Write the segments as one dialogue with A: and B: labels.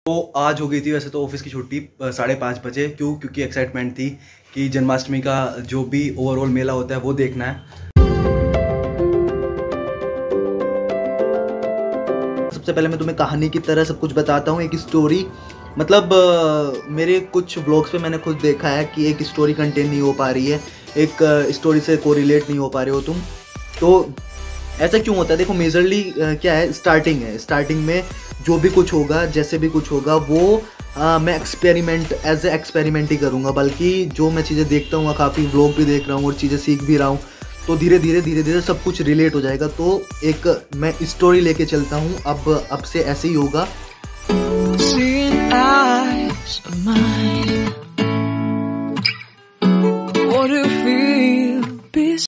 A: तो आज हो गई थी वैसे तो ऑफिस की छुट्टी 5:30 बजे। क्योंकि एक्साइटमेंट थी कि जन्माष्टमी का जो भी ओवरऑल मेला होता है वो देखना है। सबसे पहले मैं तुम्हें कहानी की तरह सब कुछ बताता हूँ, एक स्टोरी। मतलब मेरे कुछ ब्लॉग्स पे मैंने खुद देखा है कि एक स्टोरी कंटेन नहीं हो पा रही है, एक स्टोरी से कोरिलेट नहीं हो पा रहे हो तुम। तो ऐसा क्यों होता है? देखो मेजरली क्या है, स्टार्टिंग में जो भी कुछ होगा, जैसे भी कुछ होगा वो मैं एज ए एक्सपेरिमेंट ही करूँगा। बल्कि जो मैं चीज़ें देखता हूँ, काफ़ी व्लॉग भी देख रहा हूँ और चीज़ें सीख भी रहा हूँ, तो धीरे धीरे सब कुछ रिलेट हो जाएगा। तो एक मैं स्टोरी लेके चलता हूँ, अब से ऐसे ही होगा।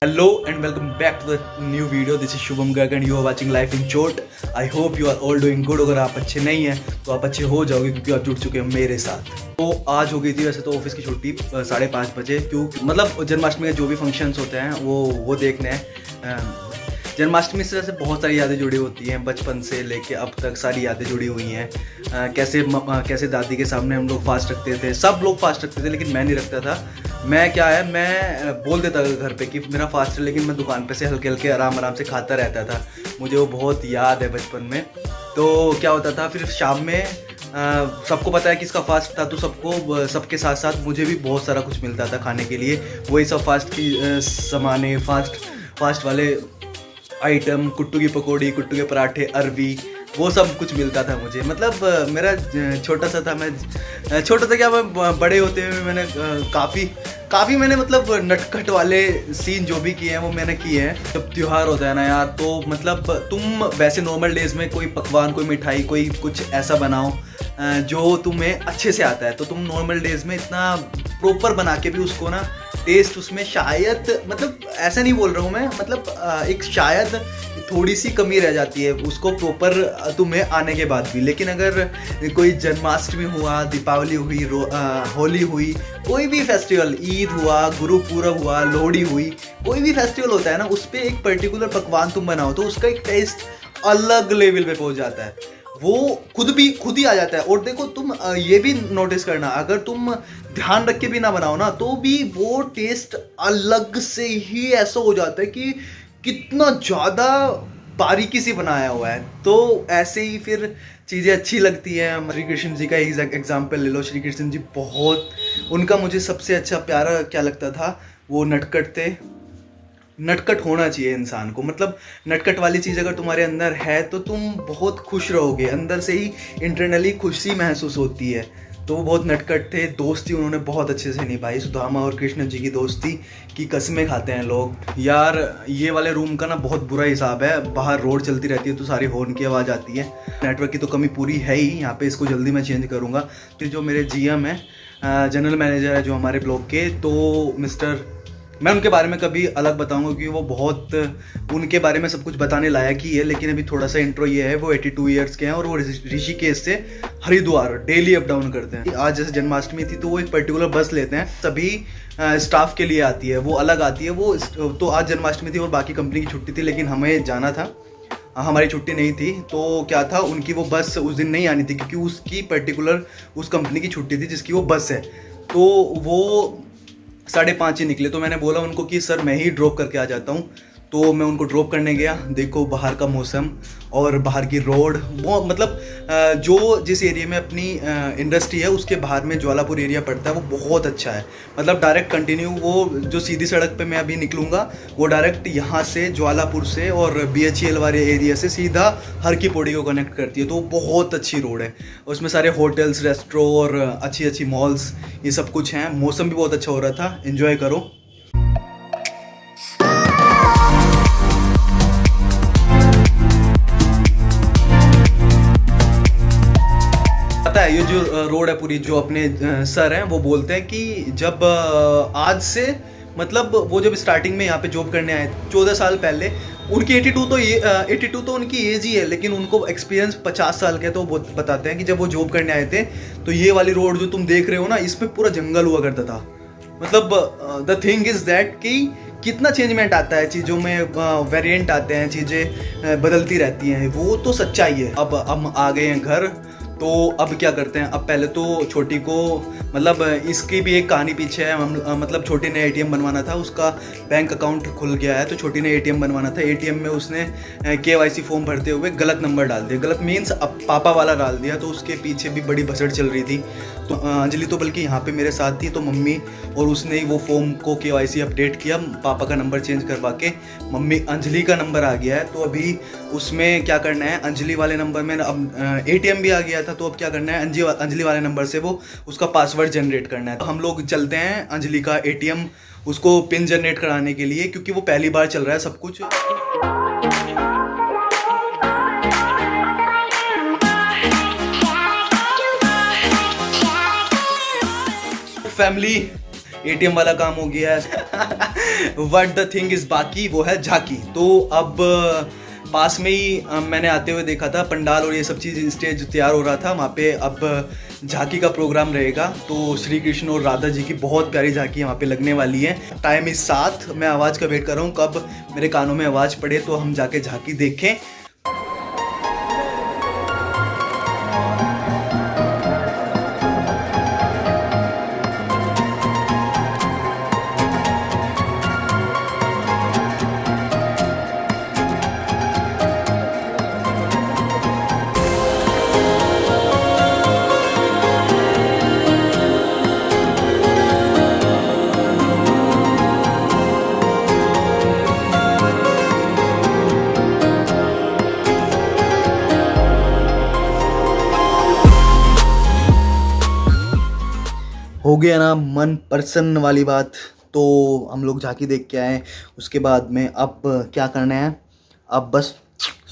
A: Hello and welcome back to the new video. This is Shubham Garg and you are watching Life in Short. I hope you are all doing good. अगर आप अच्छे नहीं हैं तो आप अच्छे हो जाओगे क्योंकि आप जुड़ चुके हैं मेरे साथ। तो आज हो गई थी वैसे तो ऑफिस की छुट्टी 5:30 बजे। क्यों? मतलब जन्माष्टमी के जो भी फंक्शंस होते हैं वो देखने हैं। जन्माष्टमी से वैसे बहुत सारी यादें जुड़ी होती हैं, बचपन से लेके अब तक सारी यादें जुड़ी हुई हैं। कैसे दादी के सामने हम लोग फास्ट रखते थे, सब लोग फास्ट रखते थे लेकिन मैं नहीं रखता था। मैं बोल देता था घर पे कि मेरा फास्ट है, लेकिन मैं दुकान पे से हल्के आराम से खाता रहता था। मुझे वो बहुत याद है बचपन में। तो क्या होता था फिर शाम में, सबको पता है कि इसका फास्ट था, तो सबके साथ साथ मुझे भी बहुत सारा कुछ मिलता था खाने के लिए। वही सब फास्ट की सामाने, फास्ट वाले आइटम, कुट्टू की पकौड़ी, कुट्टू के पराठे, अरवी, वो सब कुछ मिलता था मुझे। मतलब मेरा छोटा सा था, मैं छोटा था क्या, मैं बड़े होते हुए मैंने काफ़ी मैंने मतलब नटखट वाले सीन जो भी किए हैं वो मैंने किए हैं। जब त्यौहार होता है ना यार, तो मतलब तुम वैसे नॉर्मल डेज में कोई पकवान, कोई मिठाई, कोई कुछ ऐसा बनाओ जो तुम्हें अच्छे से आता है, तो तुम नॉर्मल डेज में इतना प्रॉपर बना के भी उसको ना टेस्ट उसमें शायद, मतलब ऐसा नहीं बोल रहा हूँ मैं, मतलब एक शायद थोड़ी सी कमी रह जाती है उसको प्रॉपर तुम्हें आने के बाद भी। लेकिन अगर कोई जन्माष्टमी हुआ, दीपावली हुई, होली हुई, कोई भी फेस्टिवल, ईद हुआ, गुरुपूरब हुआ, लोहड़ी हुई, कोई भी फेस्टिवल होता है ना, उस पर एक पर्टिकुलर पकवान तुम बनाओ तो उसका एक टेस्ट अलग लेवल पे पहुँच जाता है, वो खुद ही आ जाता है। और देखो तुम ये भी नोटिस करना, अगर तुम ध्यान रख के भी ना बनाओ ना, तो भी वो टेस्ट अलग से ही ऐसा हो जाता है कि कितना ज़्यादा बारीकी से बनाया हुआ है। तो ऐसे ही फिर चीज़ें अच्छी लगती हैं। श्री कृष्ण जी का एग्जाम्पल ले लो। श्री कृष्ण जी बहुत, उनका मुझे सबसे अच्छा प्यारा क्या लगता था, वो नटखट थे। नटखट होना चाहिए इंसान को, मतलब नटखट वाली चीज़ अगर तुम्हारे अंदर है तो तुम बहुत खुश रहोगे, अंदर से ही इंटरनली खुशी महसूस होती है। तो वो बहुत नटखट थे। दोस्ती उन्होंने बहुत अच्छे से निभाई। सुदामा और कृष्ण जी की दोस्ती की कस्में खाते हैं लोग। यार ये वाले रूम का ना बहुत बुरा हिसाब है, बाहर रोड चलती रहती है तो सारी हॉर्न की आवाज़ आती है। नेटवर्क की तो कमी पूरी है ही यहाँ पे, इसको जल्दी मैं चेंज करूँगा। फिर जो मेरे GM है, जनरल मैनेजर है जो हमारे ब्लॉक के, तो मैं उनके बारे में कभी अलग बताऊंगा क्योंकि वो बहुत, उनके बारे में सब कुछ बताने लायक ही है। लेकिन अभी थोड़ा सा इंट्रो ये है, वो 82 ईयर्स के हैं और वो ऋषिकेश से हरिद्वार डेली अप डाउन करते हैं। आज जैसे जन्माष्टमी थी तो वो एक पर्टिकुलर बस लेते हैं, सभी स्टाफ के लिए आती है, वो अलग आती है। वो तो आज जन्माष्टमी थी और बाकी कंपनी की छुट्टी थी, लेकिन हमें जाना था, हमारी छुट्टी नहीं थी। तो क्या था, उनकी वो बस उस दिन नहीं आनी थी क्योंकि उसकी पर्टिकुलर उस कंपनी की छुट्टी थी जिसकी वो बस है। तो वो 5:30 ही निकले। तो मैंने बोला उनको कि सर मैं ही ड्रॉप करके आ जाता हूँ। तो मैं उनको ड्रॉप करने गया। देखो बाहर का मौसम और बाहर की रोड, वो मतलब जो जिस एरिया में अपनी इंडस्ट्री है उसके बाहर में ज्वालापुर एरिया पड़ता है, वो बहुत अच्छा है। मतलब डायरेक्ट कंटिन्यू, वो जो सीधी सड़क पे मैं अभी निकलूँगा वो डायरेक्ट यहाँ से ज्वालापुर से और BHEL वाले एरिया से सीधा हर की पौड़ी को कनेक्ट करती है। तो बहुत अच्छी रोड है, उसमें सारे होटल्स, रेस्टोरेंट और अच्छी मॉल्स, ये सब कुछ हैं। मौसम भी बहुत अच्छा हो रहा था, एंजॉय करो। पता है ये जो रोड है पूरी, जो अपने सर हैं वो बोलते हैं कि जब आज से, मतलब वो जब स्टार्टिंग में यहाँ पे जॉब करने आए 14 साल पहले, उनकी 82 तो उनकी एज ही है, लेकिन उनको एक्सपीरियंस 50 साल के। तो वो बताते हैं कि जब वो जॉब करने आए थे तो ये वाली रोड जो तुम देख रहे हो ना, इसमें पूरा जंगल हुआ करता था। मतलब द थिंग इज दैट कि कितना चेंजमेंट आता है चीज़ों में, वेरिएंट आते हैं, चीज़ें बदलती रहती हैं, वो तो सच्चाई है। अब हम आ गए हैं घर, तो अब क्या करते हैं, अब पहले तो छोटी को मतलब इसकी भी एक कहानी पीछे है। मतलब छोटी ने एटीएम बनवाना था, उसका बैंक अकाउंट खुल गया है तो छोटी ने एटीएम बनवाना था। एटीएम में उसने KYC फॉर्म भरते हुए गलत नंबर डाल दिया, गलत मीन्स अब पापा वाला डाल दिया। तो उसके पीछे भी बड़ी भसड़ चल रही थी। तो अंजलि तो बल्कि यहाँ पे मेरे साथ थी, तो मम्मी और उसने ही वो फॉर्म को KYC अपडेट किया, पापा का नंबर चेंज करवा के मम्मी अंजलि का नंबर आ गया है। तो अभी उसमें क्या करना है, अंजलि वाले नंबर में अब एटीएम भी आ गया था, तो अब क्या करना है, अंजलि वाले नंबर से वो उसका पासवर्ड जनरेट करना है। तो हम लोग चलते हैं अंजलि का एटीएम उसको पिन जनरेट कराने के लिए, क्योंकि वो पहली बार चल रहा है सब कुछ। फैमिली एटीएम वाला काम हो गया है। व्हाट द थिंग इज बाकी वो है झांकी। तो अब पास में ही मैंने आते हुए देखा था पंडाल और ये सब चीज़, स्टेज तैयार हो रहा था वहाँ पे। अब झांकी का प्रोग्राम रहेगा, तो श्री कृष्ण और राधा जी की बहुत प्यारी झांकी वहाँ पे लगने वाली है। टाइम इस 7, मैं आवाज़ का वेट कर रहा हूँ कब मेरे कानों में आवाज़ पड़े तो हम जाके झांकी देखें। हो गया ना मन प्रसन्न वाली बात। तो हम लोग झांकी देख के आए, उसके बाद में अब क्या करना है, अब बस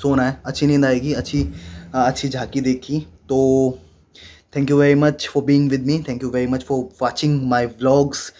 A: सोना है, अच्छी नींद आएगी। अच्छी झांकी देखी तो thank you very much for being with me, thank you very much for watching my vlogs.